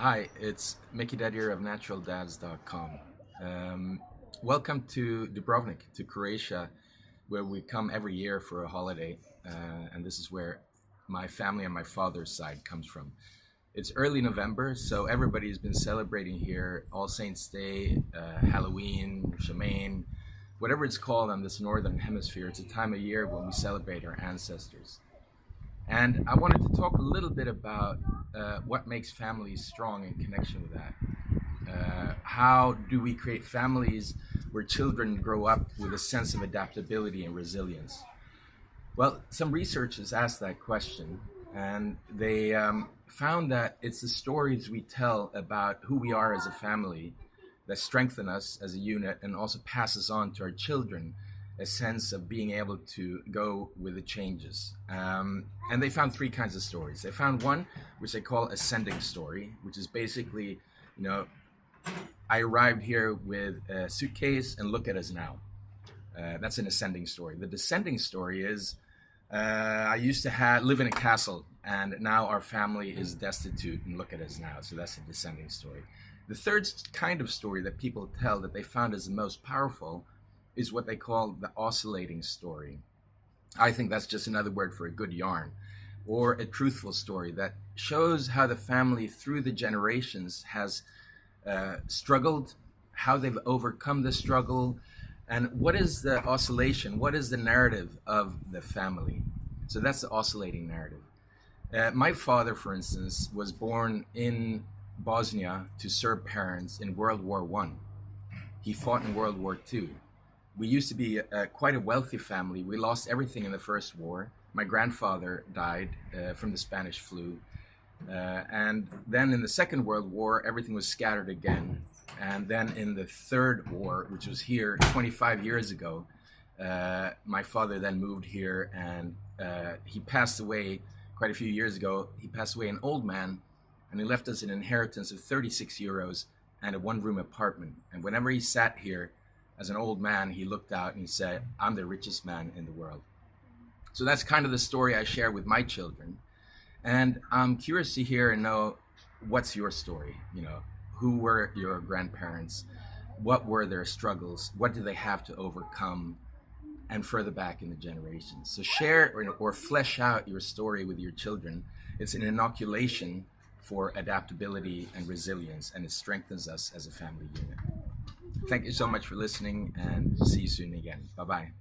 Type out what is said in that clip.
Hi, it's Mickey Dedier of naturaldads.com. Welcome to Dubrovnik, to Croatia, where we come every year for a holiday. And this is where my family and my father's side comes from. It's early November, so everybody's been celebrating here All Saints' Day, Halloween, Shemaine, whatever it's called on this northern hemisphere. It's a time of year when we celebrate our ancestors. And I wanted to talk a little bit about what makes families strong in connection with that. How do we create families where children grow up with a sense of adaptability and resilience? Well, some researchers asked that question, and they found that it's the stories we tell about who we are as a family that strengthen us as a unit and also passes on to our children a sense of being able to go with the changes. And they found three kinds of stories. They found one, which they call ascending story, which is basically, you know, I arrived here with a suitcase and look at us now. That's an ascending story. The descending story is I used to live in a castle, and now our family is destitute, and look at us now. So that's a descending story. The third kind of story that people tell that they found is the most powerful is what they call the oscillating story. I think that's just another word for a good yarn, or a truthful story that shows how the family through the generations has struggled, how they've overcome the struggle, and what is the oscillation, what is the narrative of the family. So that's the oscillating narrative. My father, for instance, was born in Bosnia to Serb parents in World War I. He fought in World War II. We used to be quite a wealthy family. We lost everything in the First War. My grandfather died from the Spanish flu. And then in the Second World War, everything was scattered again. And then in the Third War, which was here 25 years ago, my father then moved here, and he passed away quite a few years ago. He passed away an old man, and he left us an inheritance of 36 euros and a one-room apartment. And whenever he sat here, as an old man, he looked out and he said, "I'm the richest man in the world." So that's kind of the story I share with my children. And I'm curious to hear and know, what's your story? Who were your grandparents? What were their struggles? What did they have to overcome? And further back in the generations. So share or flesh out your story with your children. It's an inoculation for adaptability and resilience, and it strengthens us as a family unit. Thank you so much for listening, and see you soon again. Bye-bye.